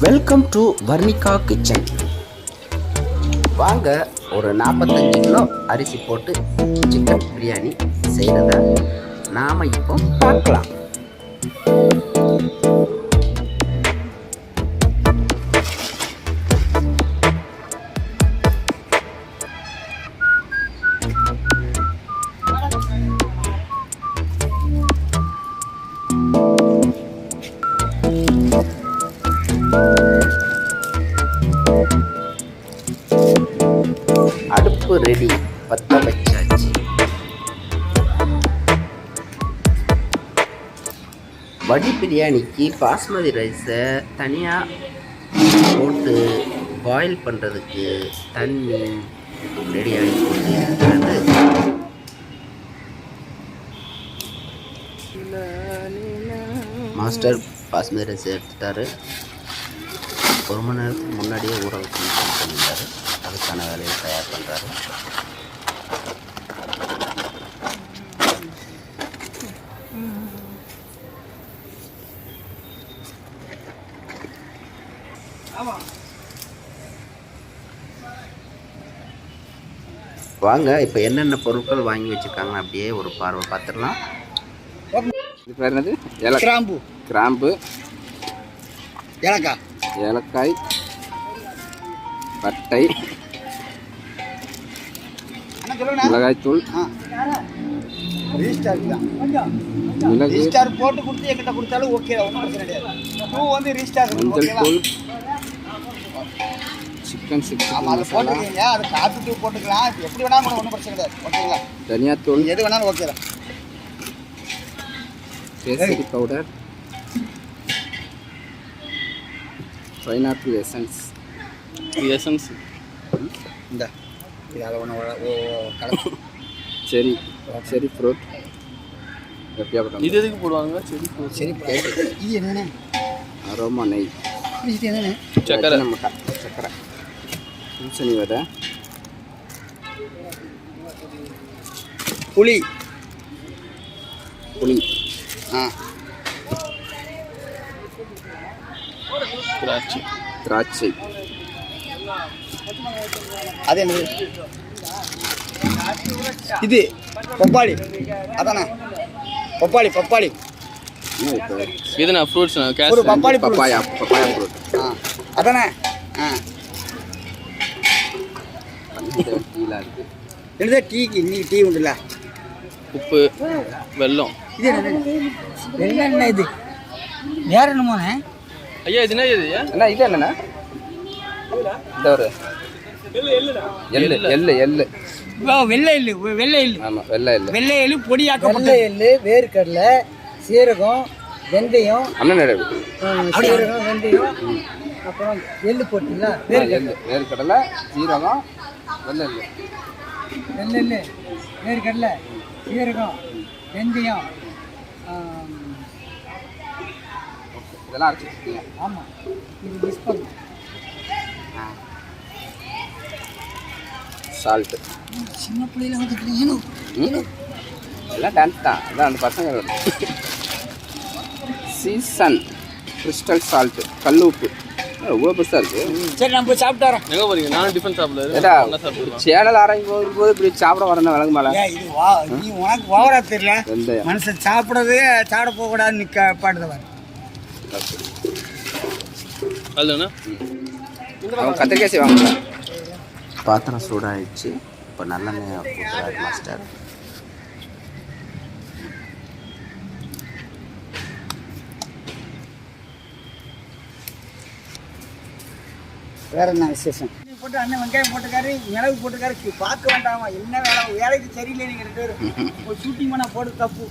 Welcome to Varnika kitchen. வாங்க ஒரு 45 kilo அரிசி போட்டு சிக்கன் பிரியாணி செய்கிறத நாம் இப்போ பார்க்கலாம். அடுப்பு ரெடி, பற்ற வச்சாச்சு. வடி பிரியாணிக்கு பாஸ்மதி ரைஸை தனியாக போட்டு பாயில் பண்ணுறதுக்கு தண்ணி ரெடியாகி இருக்கிறது. மாஸ்டர் பாஸ்மதி ரைஸ் எடுத்துட்டாரு. 1 மணி நேரத்துக்கு முன்னாடியே ஊற வச்சு பண்ணிட்டாரு. அதுக்கான வேலையை தயார் பண்ணுறாரு. வாங்க இப்போ என்னென்ன பொருட்கள் வாங்கி வச்சுருக்காங்க அப்படியே ஒரு பார்வை பார்த்துடலாம். இது பேர் என்னது? கிராம்பு, ஏலக்காய், பட்டை, மிளகாய்த்தூள், மிளகு, போட்டு கொடுத்து என்கிட்ட கொடுத்தாலும் ஓகே, ஒன்றும் பிரச்சனை கிடையாது. மஞ்சள் தூள், சிக்கன் 60 அதை போட்டுக்கீங்க, அது காற்று தூள் போட்டுக்கலாம், எப்படி வேணாலும் ஒன்றும் பிரச்சனை கிடையாது. ஓகேங்களா? தனியாத்தூள், எது வேணாலும் ஓகே தான். Kesari powder, pineapple essence. இந்த இது அதை ஒன்று கலந்து செரி ஃப்ரூட். எப்படியா போட்டாங்க? இது எதுக்கு போடுவாங்க? சரி, இது என்னென்ன அரோமா நெய், இது என்னென்ன சக்கரை, பூசணி விதை, புளி, திராட்சை. அது என்னது? இது பப்பாளி. அதானே பப்பாளி. இதுனா ஃப்ரூட்ஸ்னா ஒரு பப்பாளி பப்பாயா ஃப்ரூட். அதானே. டீலாம் இருக்குது. என்னது? டீக்கு இன்னைக்கு டீ உண்டுல்ல. உப்பு, வெல்லம். இது என்ன? இது வேற என்னமோண்ணே? ஐயா இது என்ன? அண்ணா இது என்னண்ணா? இந்த ஒரு எள்ளு. வெள்ளை எள்ளு. ஆமாம், வெள்ளை எள்ளு பொடியாக்கப்பட்ட எள்ளு, வேர்க்கடலை, சீரகம், வெந்தயம், சீரகம், வெந்தயம், அப்புறம் எள்ளு போட்டீங்களா? வேர்க்கடலை, சீரகம், வெள்ளை எள்ளு, வேர்க்கடலை, சீரகம், வெந்தயம். இதெல்லாம் அரைச்சி வச்சுருக்கீங்க. ஆமாம், இது மிஸ் பண்ணு. சால்ட்டு. சின்ன பிள்ளையில வந்து எல்லாம் டான்ஸ் தான். அதான் அந்த பசங்க. சீசன் கிறிஸ்டல் சால்ட்டு, கல் உப்பு. இவ்வளோ பெருசாக இருக்குது. சரி, நம்ம போய் சாப்பிட்டு வரோம். எங்கே போறீங்க? நானும் டிஃபன் சாப்பிடல. சேனல் ஆரம்பி போகும்போது இப்படி சாப்பிட வரணும் விளங்க மேலே. இது நீ உனக்கு ஓவரா தெரியல. மனுஷன் சாப்பிட போகக்கூடாதுன்னு பாடுதவன். அதுண்ணா அவங்க கத்திரிக்காய் செய்வாங்க. பாத்திரம் சூடாகிடுச்சு. இப்போ நல்லெண்ணெய் போட்டுறாரு மாஸ்டர். வேற என்ன விசேஷம்? போட்டு அண்ணன் வெங்காயம் போட்டுக்காரு, மிளகு போட்டுக்காரு. பார்க்க வேண்டாமா? என்ன வேலைக்கு சரியில்லை. நீங்கள் 2 பேரும் ஒரு ஷூட்டிங் பண்ண போடு தப்பு.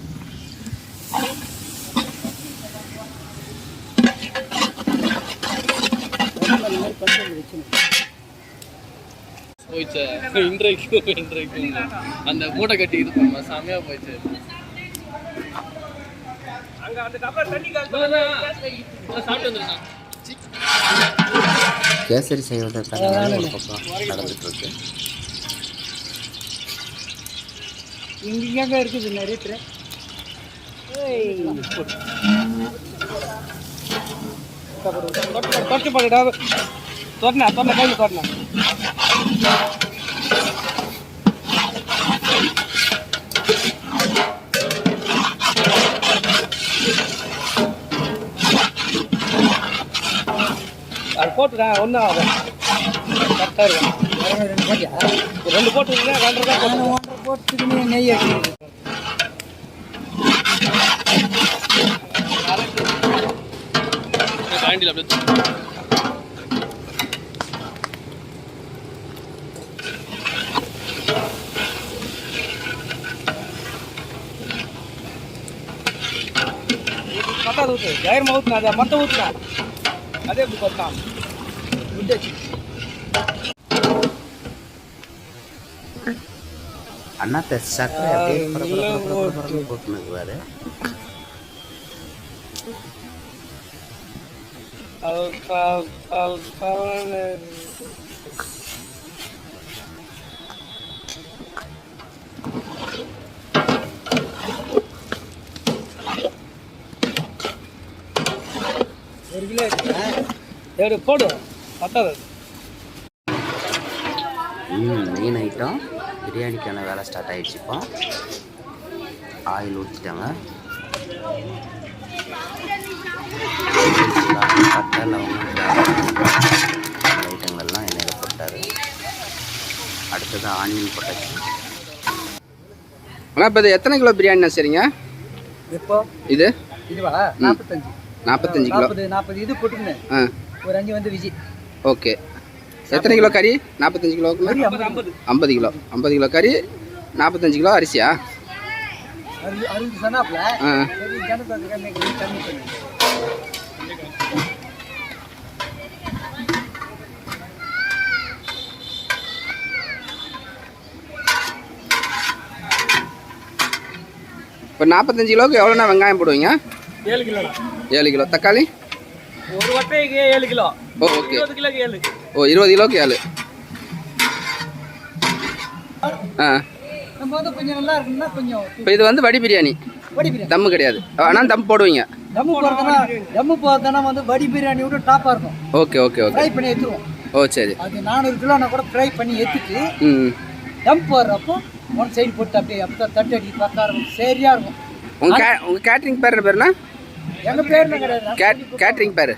போயிடுச்சு. இன்றைக்கு அந்த மூட்டை கட்டி இது பண்ண செமையாக போயிடுச்சு. சாப்பிட்டு வந்துருண்ணா. கேசரி செய்வதற்கான வேலை ஒரு பக்கம் நடந்துட்டு இருக்கு. இங்கேங்க இருக்குது நிறைய பேர். தொட்டு போட்டுடா தொட்டினா கையில் தொட்டினா அது போட்டுடா ஒன்றும் ஆகும் கரெக்டாக இருக்கும். 2 போட்டியா? 2 போட்டுருங்க 2 போட்டுக்கின்னு நெய் அடிச்சு காண்டியில் அப்படியே பத்தாது ஊற்று தைரியமாக ஊற்றுனா அதை மொத்தம் ஊற்றுனா அதே எப்படி கொட்டான் விட்டுச்சு. அண்ணாத்த சக்கரை அப்படியே போட்டுனுக்குவாரு. ஒரு கிலோ எப்படி போடு பத்தாது. மெயின் ஐட்டம் பிரியாணிக்கான வேலை ஸ்டார்ட் ஆகிடுச்சு. இப்போ ஆயில் ஊற்றிட்டாங்க. பட்டை லவங்கம் ஐட்டங்கள்லாம் எண்ணெயில் போட்டார். அடுத்தது ஆனியன் போட்டாச்சு. ஆனால் இப்போ இது எத்தனை கிலோ பிரியாணிண்ணா சரிங்க? இப்போ இது இதுவா 45 கிலோ 40 இது போட்டுங்க. ஒரு 5 வந்து விஜி. ஓகே. எத்தனை கிலோ கறி? 45 கிலோவுக்கு 50 கிலோ. 50 கிலோ கறி, 45 கிலோ அரிசியா? 60 சொன்னாப்ல. சரி ஜனதாக்கு கம்மி பண்ணு. இப்போ 45 கிலோவுக்கு எவ்வளோண்ணா வெங்காயம் போடுவீங்க? 7 கிலோ. 7 கிலோ. தக்காளி? ஒரு வட்டைக்கு 7 கிலோ. ஓ ஓகே. 20 கிலோக்கு 7. ஓ 20 கிலோக்கு 7. நம்ம வந்து கொஞ்சம் நல்லா இருக்குன்னா கொஞ்சம். இப்போ இது வந்து வடி பிரியாணி, தம்மு கிடையாது. ஆனால் தம் போடுவீங்க. தம்மு போடுறதுனா வந்து வடி பிரியாணி விட டாப்பாக இருக்கும். Okay okay okay. ஃப்ரை பண்ணி எடுத்துருவோம். ஓ சரி. அது 400 கிலோனா கூட ஃப்ரை பண்ணி எடுத்துட்டு தம் போடுறப்போ ஒன் சைடு போட்டு அப்படியே அப்போ தட்டு அடி பக்கா இருக்கும். சரியா இருக்கும். உங்கள் கேட்ரிங் பேர் பேருண்ணா? எங்கள் பேர்லாம் கிடையாது. கேட்ரிங் பேர்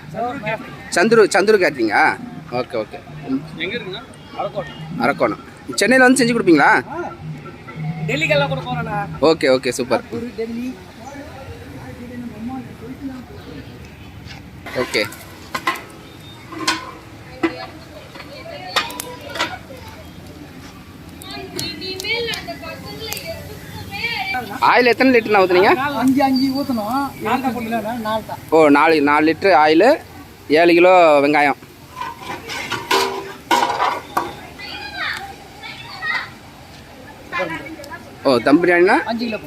சந்துரு கேட்ரிங்கா? Okay okay. எங்கே இருக்குண்ணா? அரக்கோணம். சென்னையில் வந்து செஞ்சு கொடுப்பீங்களா? டெல்லிக்கெல்லாம் கூட போகிறேண்ணா. Okay okay super. Delhi. Okay. Oil எத்தனை லிட்டர்ண்ணா ஊற்றுனீங்க? 5 ஊற்றணும். 4 தான். ஓ 4 லிட்டரு ஆயில், 7 கிலோ வெங்காயம். ஓ தம் பிரியாணினா 5 கிலோ.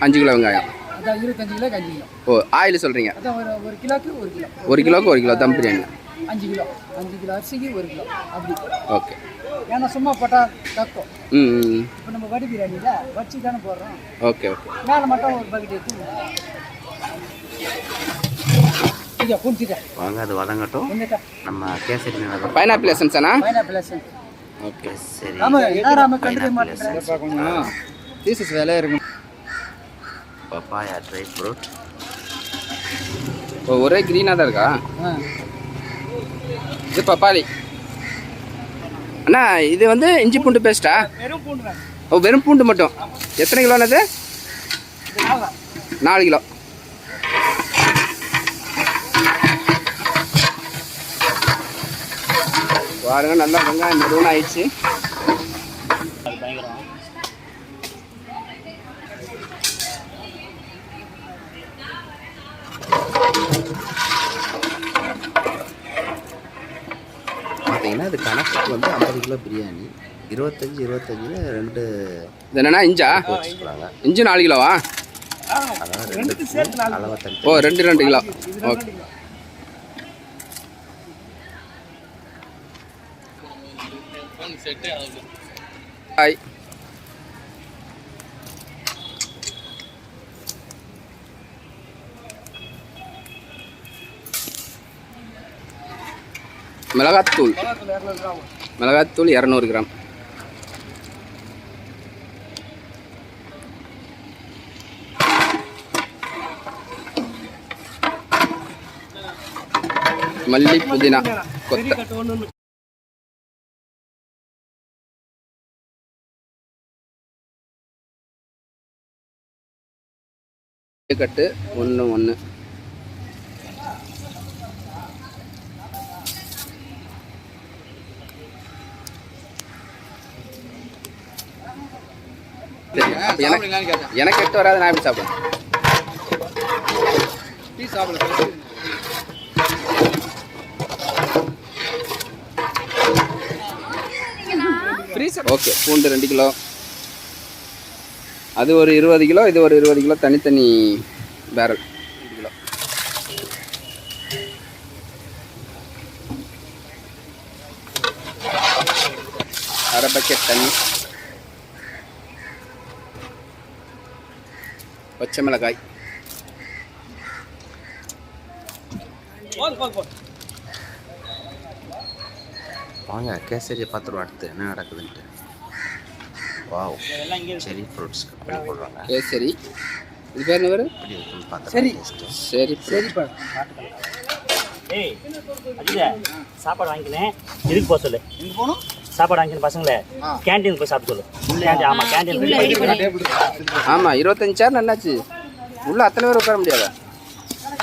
5 கிலோ வெங்காயம். அதான் 25 கிலோக்கு 5 கிலோ. ஓ ஆயில் சொல்கிறீங்க? அதான் ஒரு கிலோக்கு 1 கிலோ. 1 கிலோக்கு 1 கிலோ தம் பிரியாணி. 5 கிலோ. 5 கிலோ அரிசிக்கு 1 கிலோ அப்படி. ஓகே. ஏன்னா சும்மா போட்டால் தக்கும். ம். இப்போ நம்ம வடி பிரியாணியில் வச்சு தானே போடுறோம். Okay okay. மேலே மட்டும் ஒரு பக்கெட் எடுத்து குடிச்சிட்டேன். வாங்க அது வதங்கட்டும். நம்ம கேசரி பைனாப்பிள் எசன்ஸாண்ணா? Pineapple essence. ஓகே சரி. கொஞ்சம் பீசஸ் வேலையாக இருக்கும். Papaya dry fruit. ஓ ஒரே க்ரீனாக தான் இருக்கா? இது பப்பாளி. அண்ணா இது வந்து இஞ்சி பூண்டு பேஸ்ட்டா? வெறும் பூண்டு. ஓ வெறும் பூண்டு மட்டும். எத்தனை கிலோண்ணது? 4 கிலோ. பாருங்க நல்லா வெங்காயம் மெரூன் ஆயிடுச்சு. பார்த்தீங்கன்னா இது கணக்குக்கு வந்து 50 கிலோ பிரியாணி 25 2 இது என்னன்னா இஞ்சா? வச்சுக்கலாங்க. இஞ்சி 4 கிலோவா? அதாவது 2 அளவை தண்ணி. ஓ 2 கிலோ. ஓகே. செட்டே ஆகுது. ஹாய். மிளகாத்தூள் மிளகாத்தூள் 200 கிராம். மல்லி புதினா கொத்த கட்டு 1 எனக்கு எட்டு வராது. நான் எப்படி சாப்பிடுவேன்? ஓகே. பூண்டு 2 கிலோ, அது ஒரு 20 கிலோ, இது ஒரு 20 கிலோ, தனித்தனி பேரல் 2 கிலோ. அரை பக்கெட் தண்ணி, பச்சை மிளகாய், வாங்க கேசரியை பார்த்துருவோம் அடுத்து என்ன நடக்குதுன்ட்டு. வாவ், செரி ஃப்ரூட்ஸ் கட் பண்ணி போடுறாங்க. கேசரி. இது பேர் என்ன பேர்? எப்படி இருக்குன்னு பார்த்து. சரி சரிப்பா. ஏய் அஜிதா, சாப்பாடு வாங்கிக்கினேன். இதுக்கு போக சொல்லு. எங்க போகணும்? சாப்பாடு வாங்கிக்கணும் பசங்களே. கேண்டீன் போய் சாப்பிட்டு சொல்லு. ஆமாம், கேண்டீன் போய். ஆமாம், 25 சேர் என்னாச்சு? உள்ள அத்தனை பேர் உட்கார முடியாதா?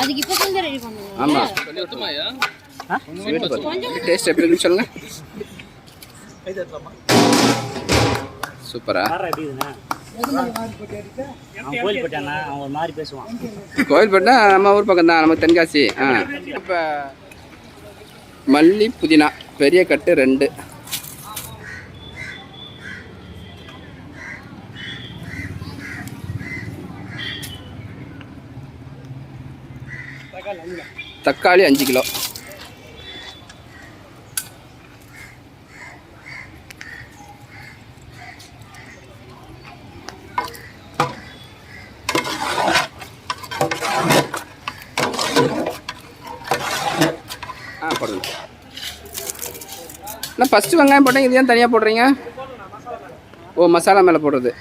அதுக்கு இப்போ கொஞ்சம் ரெடி பண்ணுங்க. ஆமாம். சொல்லி விட்டுமாயா? டேஸ்ட் எப்படி இருக்குன்னு சொல்லுங்க. சூப்பரா? எப்படி இதுண்ணா? அவன் கோயில் போட்டானா? அவன் ஒரு மாதிரி பேசுவான். கோயில் போட்டா நம்ம ஊர் பக்கம் தான், நம்ம தென்காசி. இப்போ மல்லி புதினா பெரிய கட்டு 2. தக்காளி 5 கிலோ. போடுங்க. நான் ஃபஸ்ட்டு வெங்காயம் போட்டேன், இது ஏன் தனியாக போடுறீங்க? ஓ, மசாலா மேலே போடுறது.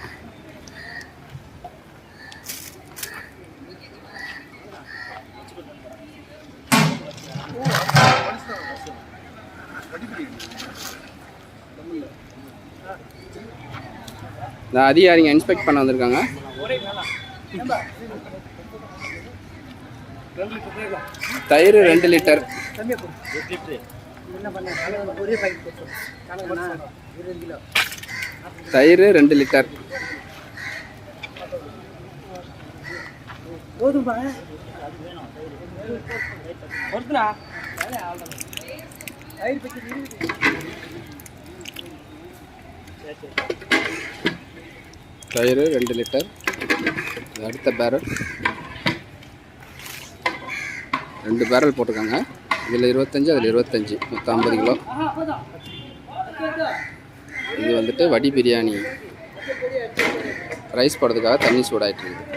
இந்த அதிகாரிங்க இன்ஸ்பெக்ட் பண்ண வந்திருக்காங்க. தயிர் 2 லிட்டர். தயிர் 2 லிட்டர். தயிர் 2 லிட்டர். அடுத்த பேரல் 2 பேரல் போட்டிருக்காங்க. இதில் 25, அதில் 25, மொத்தம் 50 கிலோ. இது வந்துட்டு வடி பிரியாணி ரைஸ் போடுறதுக்காக தண்ணி சூடாகிட்டு இருக்குது.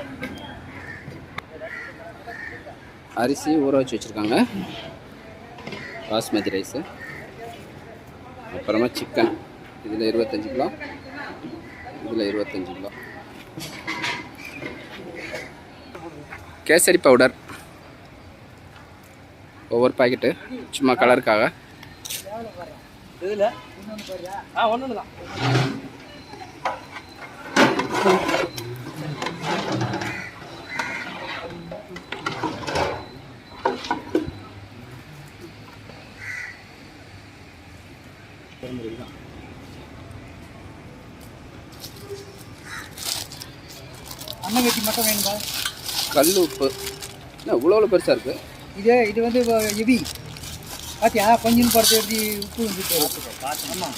அரிசி ஊற வச்சு வச்சுருக்காங்க, பாஸ்மதி ரைஸு. அப்புறமா சிக்கன், இதில் 25 கிலோ, இதில் 25 கிலோ. கேசரி பவுடர் ஒவ்வொரு பாக்கெட்டு, சும்மா கலருக்காக. ஒன்று தான். அண்ணன் வெட்டி மட்டும் வேணும்பா. கல் உப்பு என்ன இவ்வளோ பெருசாக இருக்குது? இது வந்து எவி பார்த்தியா, கொஞ்சம் போடுறது எப்படி உப்பு வந்துட்டு. ஆமாம்,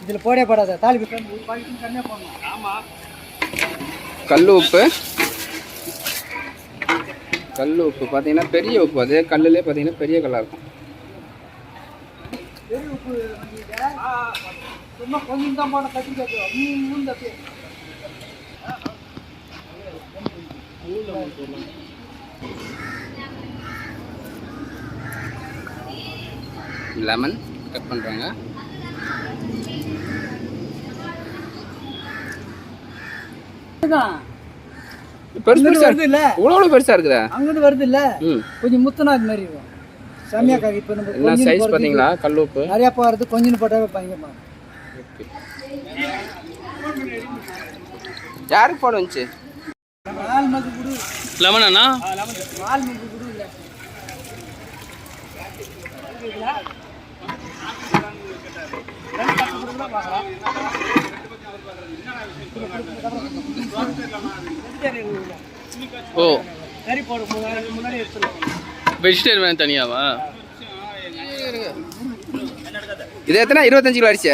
இதில் போடே போடாத. தாலி ஒரு பாக்கெட்டு தனியாக போடணும். ஆமாம், கல் உப்பு. கல் உப்பு பார்த்தீங்கன்னா பெரிய உப்பு, அது கல்லுலேயே பார்த்தீங்கன்னா பெரிய கல்லாக இருக்கும். பெரிய உப்பு சும்மா கொஞ்சம் தான் போட கட்டி மூணு தப்பி. லெமன் கட் பண்ணுறாங்க. பெருசு பெருசா வருது இல்ல, இவ்வளோ பெருசா இருக்குதா? அங்கிட்டு வருது இல்ல, கொஞ்சம் முத்தனா அது மாதிரி இருக்கும். செம்மையா கறி. இப்போ நம்ம என்ன சைஸ் பார்த்தீங்களா? கல் உப்பு நிறையா போகிறது கொஞ்சம் போட்டாவே பயங்கரமா. யாருக்கு போட வந்துச்சு? நாலு மக்கு குடு. லெமன் அண்ணா 4 மக்கு குடு இல்லை. ஓ கறி போட முன்னாடி எடுத்துடலாம். வெஜிடேரியன் தனியாவா? இது எத்தனை? 25 கிலோ அரிசி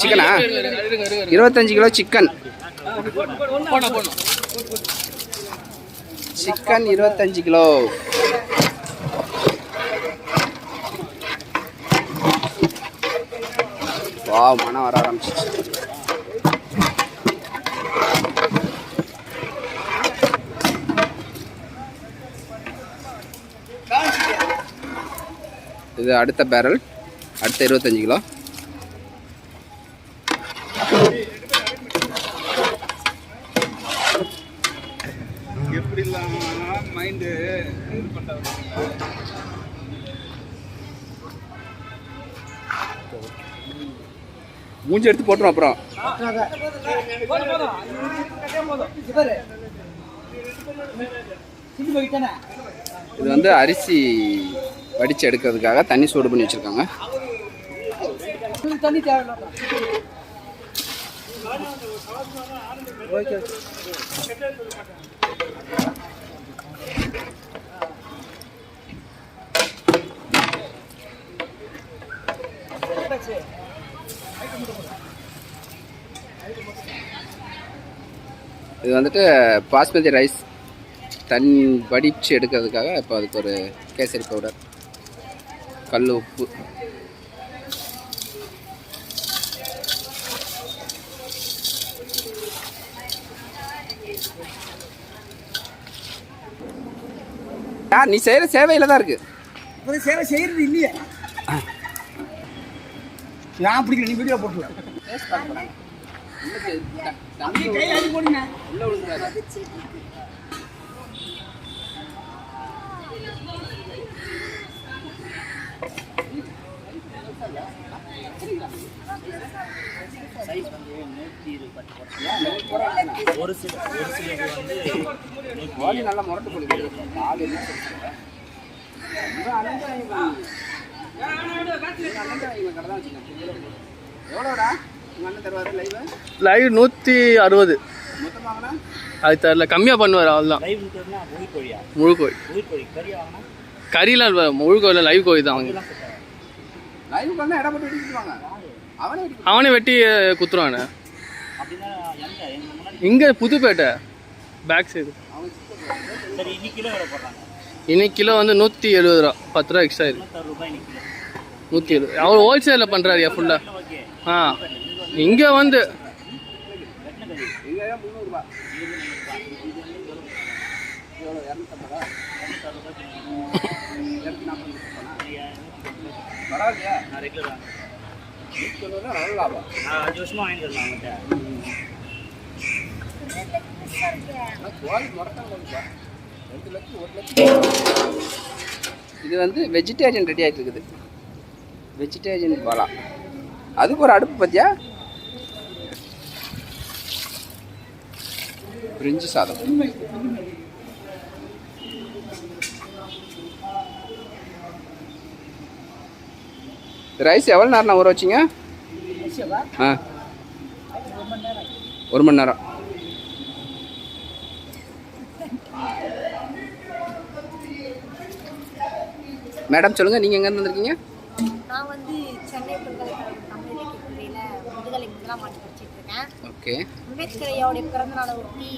சிக்கனா? 25 கிலோ சிக்கன். Chicken 25 kilo. வா, மனம் வர ஆரம்பிச்சிச்சு. இது அடுத்த பேரல், அடுத்த 25 கிலோ. எப்படி மைண்டு இது பண்ணுறது. மூஞ்சி எடுத்து போட்டுரும் அப்புறம். இது வந்து அரிசி வடித்து எடுக்கிறதுக்காக தண்ணி சூடு பண்ணி வச்சுருக்காங்க. தண்ணி தேவையில்ல. இது வந்துட்டு பாஸ்மதி ரைஸ் தண்ணி வடித்து எடுக்கிறதுக்காக இப்போ அதுக்கு ஒரு கேசரி பவுடர், கல் உப்பு, நீ செய்கிற சேவையில் தான் இருக்குது. இப்போ சேவை செய்கிறது இல்லையே. நான் பிடிக்கல, நீ வீடியோ போட்டுல. ஒரு சில வந்து நல்லா முரட்டு போடுது. எவ்வளோடா உங்கள் அண்ணன் தருவார் லைவ்? 160. அது தெரில, கம்மியாக பண்ணுவார். அவ்வளோதான். முழு கோழி. கறிலாம் இல்லை, முழு கோழியில் லைவ் கோழி தான். அவங்க லைவ் பண்ணால் இடம் போட்டு வெட்டிக்குவாங்க. அவனே வெட்டி குத்துருவானே. இங்கே புதுப்பேட்டை பேக் சைடு. இன்னைக்கு கிலோ வந்து 170 ரூபா, 10 ரூபா எக்ஸ்ட்ரா இது. 170. அவர் ஹோல்சேலில் பண்ணுறாரு ஃபுல்லாக. ஆ, இங்கே வந்து இது வந்து வெஜிடேரியன் ரெடி ஆகிட்டு இருக்குது. வெஜிடேரியன் பாலா. அதுக்கு ஒரு அடுப்பு பார்த்தியா? பிரிஞ்சு சாதம். ரைஸ் எவ்வளோ நேரம் ஊற வச்சிங்க? ஆ, 1 மணி நேரம். மேடம் சொல்லுங்கள், நீங்கள் எங்கேருந்து வந்திருக்கீங்க? நான் வந்து சென்னை பல்கலைக்கழகம் தமிழ் இலக்கிய துறையில் முதுகலை முதலாம் ஆண்டு படிச்சுட்டு இருக்கேன். ஓகே. அம்பேத்கர் ஐயாவுடைய பிறந்த நாளை ஒட்டி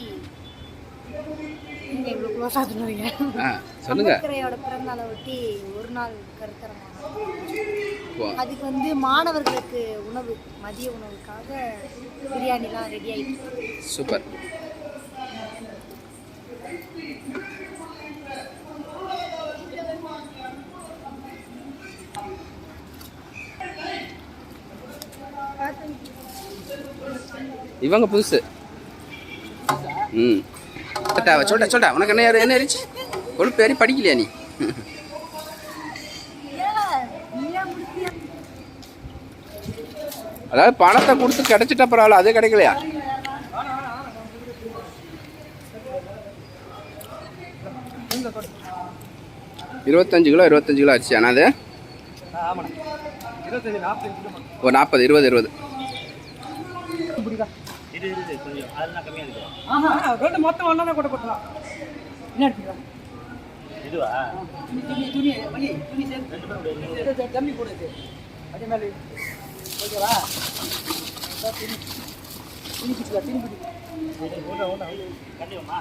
இவ்வளோ க்ளோஸாக சொல்லுவீங்க. சொல்லுங்கள். அம்பேத்கர் ஐயாவோட பிறந்த நாளை ஒட்டி ஒரு நாள் கருத்தரங்கம். அதுக்கு வந்து மாணவர்களுக்கு உணவு, மதிய உணவுக்காக பிரியாணிலாம் ரெடி ஆகிட்டு. சூப்பர். இவங்க புதுசு. ம் சொல்லிட்டா உனக்கு என்ன இருந்துச்சு? கொழுப்பு ஏறி படிக்கலையா நீ? அதாவது பணத்தை கொடுத்து கிடைச்சிட்ட பரவாயில்ல, அது கிடைக்கலையா? இருபத்தஞ்சு கிலோ அரிசி. ஆனால் அது ஒரு 40 20 இது கொஞ்சம் அதெல்லாம் கம்மியாக இருக்குது. மொத்தம் ஒன்றா தான் கொட்டலாம். என்ன எடுத்துக்கலாம்? இதுவா? துணி தம்பி போடுது அதே மாதிரி ஓகேவா? துணி பிடிச்சிக்கலாம். கண்டிப்பாம்மா.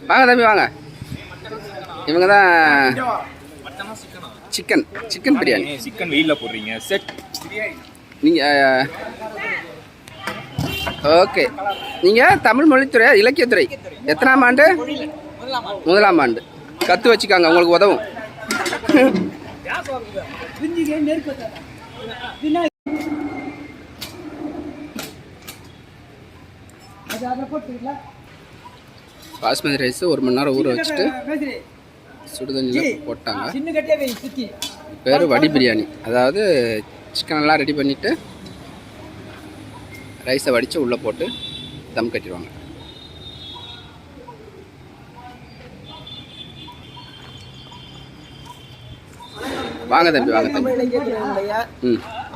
வாங்க தம்பி வாங்க. இவங்க தான் சிக்கன் பிரியாணி. சிக்கன் வெயிலில் போடுறீங்க செட் நீங்கள் ஓகே. நீங்கள் தமிழ் மொழித்துறை இலக்கியத்துறை எத்தனாம் ஆண்டு? முதலாம் ஆண்டு. கற்று வச்சுக்காங்க, உங்களுக்கு உதவும். பாஸ்மதி ரைஸ் 1 மணி நேரம் ஊற வச்சுட்டு சுடுதண்ணியில் போட்டாங்க. பேர் வடி பிரியாணி. அதாவது சிக்கனெல்லாம் ரெடி பண்ணிவிட்டு ரைஸை வடித்து உள்ளே போட்டு தம் கட்டிடுவாங்க. வாங்க தம்பி வாங்க தம்பி.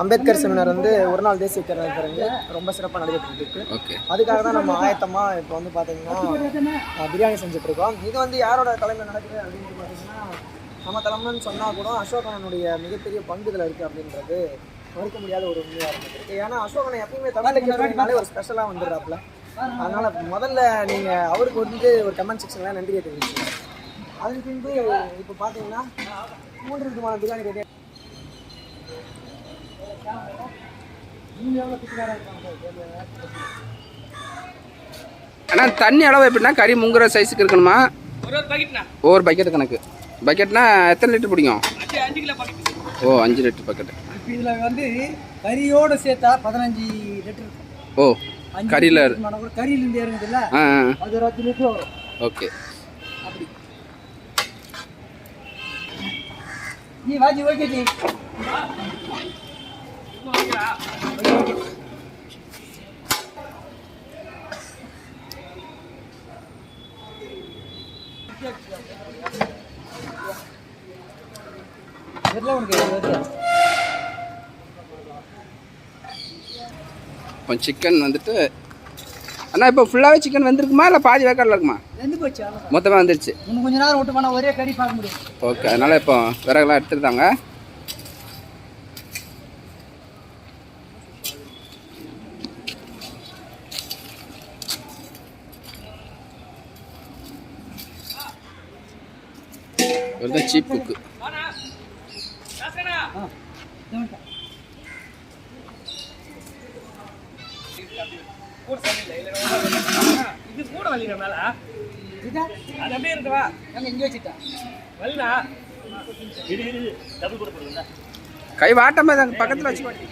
அம்பேத்கர் செமினார் வந்து ஒரு நாள் தேசிய கருத்தரங்கு ரொம்ப சிறப்பாக நடைபெற்று இருக்கு. ஓகே, அதுக்காக தான் நம்ம ஆயத்தமாக இப்போ வந்து பார்த்தீங்கன்னா பிரியாணி செஞ்சுட்ருக்கோம். இது வந்து யாரோட தலைமையில் நடக்குது அப்படின்னு பார்த்தீங்கன்னா நம்ம தலைமைன்னு சொன்னால் கூட அசோகனுடைய மிகப்பெரிய பங்கு இதில் இருக்குது அப்படின்றது மறுக்க முடியாத ஒரு உண்மையாக இருந்துருக்கு. ஏன்னா அசோகனை எப்பயுமே தமிழ்நாலே ஒரு ஸ்பெஷலாக வந்துடுறாப்புல. அதனால் முதல்ல நீங்கள் அவருக்கு வந்து ஒரு கமெண்ட் செக்ஷனில் நன்றியை தெரிவிச்சுங்க. அதுக்கு பின்பு இப்போ பார்த்தீங்கன்னா 3 விதமான பிரியாணி ரெடி. ஆனால் தண்ணி அளவு எப்படின்னா கறி முங்குற சைஸுக்கு இருக்கணுமா? ஒரு பக்கெட் கணக்கு. பக்கெட்னா எத்தனை லிட்டர் பிடிக்கும்? 5 கிலோ பக்கெட். ஓ 5 லிட்டர் பக்கெட்டு. இதில் வந்து கறியோடு சேர்த்தா 15 லிட்டர். ஓ கறியில் கறியிலேருந்து இறங்குதுல்ல, அது ஒரு 10 லிட்டர் வரும். ஓகே. அப்படி நீ வாஜி ஓகே ஜி. இப்போ சிக்கன் வந்துட்டு அண்ணா இப்போ ஃபுல்லாகவே சிக்கன் வெந்திருக்குமா இல்லை பாதி வேக்காடில் இருக்குமா? வெந்து போச்சு, மொத்தமாக வந்துருச்சு. இன்னும் கொஞ்ச நேரம் விட்டு போனால் ஒரே கறி பார்க்க முடியும். ஓகே, அதனால் இப்போ விறகுலாம் எடுத்துருந்தாங்க. ஒரு சீப் குக்கு. இது கூட வலிக்கிற மேல அது அப்படியே இருக்கவா இங்கே வச்சுட்டா வலிடா. இது டபுள் கூட போடுங்க. கை வாட்டமே தான் பக்கத்தில் வச்சு வாட்டி.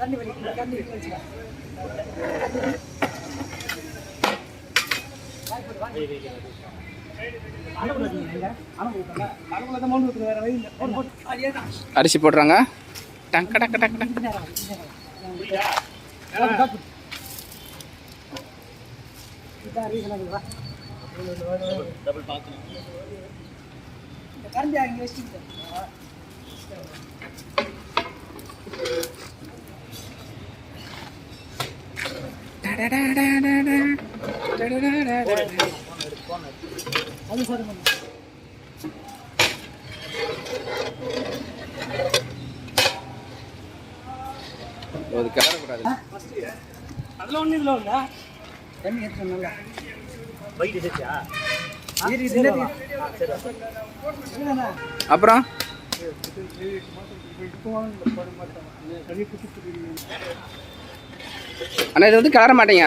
கண்ணி வலிக்கு கண்ணி வச்சுக்கா. அரிசி போடுறாங்க. டங்க டக்க டக்க டக்க. அது கிளறக்கூடாது. அதில் ஒன்று இதில் ஒன்றா தண்ணி ஏற்றுனால பைக் சேர்த்தியா? அப்புறம் அண்ணா இது வந்து கிளற மாட்டேங்க,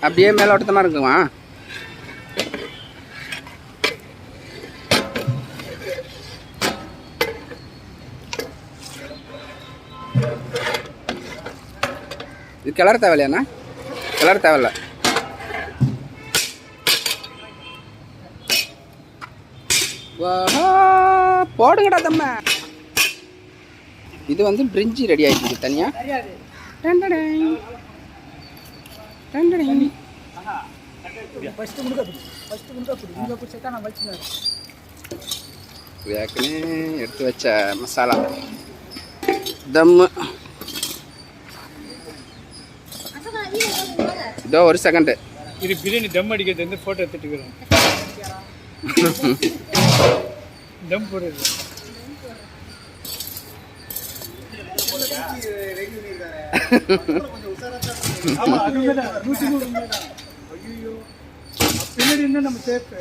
அப்படியே மேலோட்டமாக இருக்குமா? இது கிளற தேவையில்லையாண்ணா? கிளற தேவையில்ல. போடுங்கடா தம்ம. இது வந்து பிரிஞ்சி ரெடி ஆகிடுது தனியாக. ஏற்கனவே எடுத்து வச்ச மசாலா தம்மு. இதோ ஒரு செகண்டு. இது பிரியாணி தம் அடிக்கிறது வந்து ஃபோட்டோ எடுத்துட்டுக்கிறோம். தம் போடுறது பின்னாடி இருந்தால் நம்ம சேர்த்து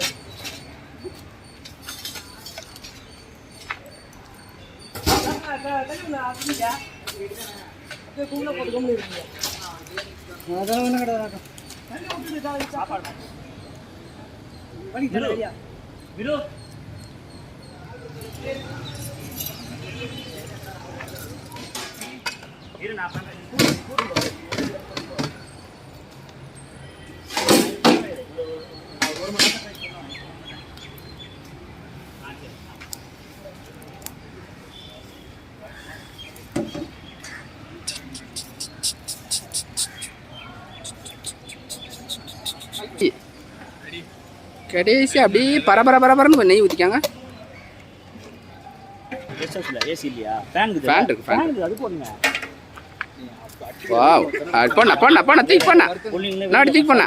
கடைசி அப்படியே பரபரன்னு நெய் ஊற்றிக்காங்க. ஏசி இல்லையா? ஃபேன் இருக்கு. அது போடுங்க. வாவ், போண்ணா தூக்கி போண்ணா. நான் தூக்கி போண்ணா.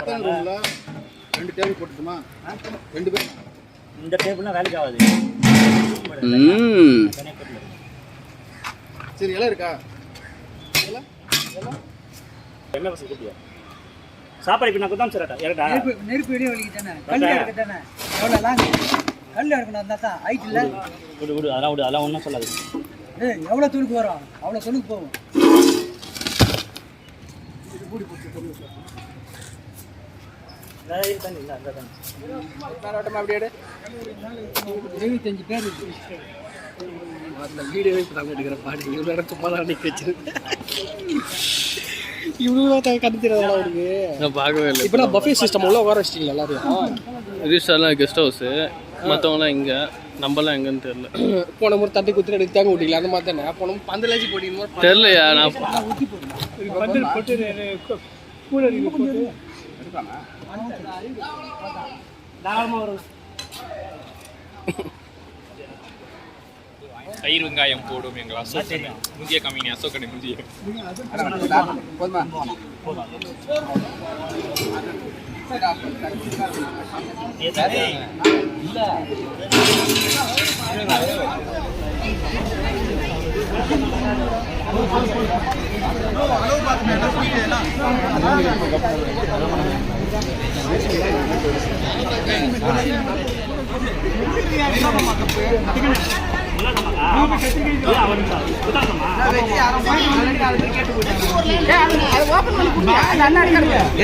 2 டேபிள் போட்டுமா? 2 பேர். இந்த டேபிள்னா வேலைக்கு ஆகாது. சரி, இலை இருக்கா? என்ன பசங்க கூப்பிடுவா? சாப்பாடு இப்போ நான் குதாம் சார் இறட்டா. நெருப்பு வெளியே வலிக்கு தானே, கல் எடுக்க தானே, எவ்வளோலாம் கல் எடுக்கணும். இருந்தால் தான் ஹைட் இல்லை. விடு அதெல்லாம் ஒன்றும் சொல்லாது. எவ்வளோ துணுக்கு வரும் அவ்வளோ துணுக்கு போகும். தண்ணி இல்லை அந்த தண்ணி 25 பேர் இருக்கு. வீடியோவே இப்போ எடுக்கிற பாடி இவ்வளோ நேரம் சும்மா தான் அன்றைக்கி வச்சிருக்கேன். இவ்வளோ கணிச்சிடலாம் அவருக்கு. நான் பார்க்கவே இல்லை. இப்போ நான் பஃபே சிஸ்டம் உள்ள உட்கார வச்சிட்டிங்களா எல்லாரையும்? ரிஜிஸ்டர்லாம் கெஸ்ட் ஹவுஸு, மற்றவங்களாம் இங்கே, நம்மளாம் எங்கன்னு தெரில. போன முறை தட்டி குத்துட்டு எடுத்து தேங்க விட்டிங்களா? அந்த மாதிரி தானே போன பந்தலாச்சி போட்டிங்க தெரிலையா? நான் பந்தல் போட்டு கூட போட்டு தாராளமாக வரும். தயிர் வெங்காயம் போடும் எங்கள் அசோக்கனை முந்திய கம்பெனி அசோக்கனை முந்திய போதுமா?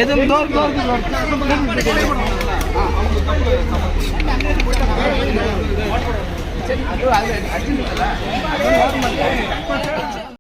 எதுவும்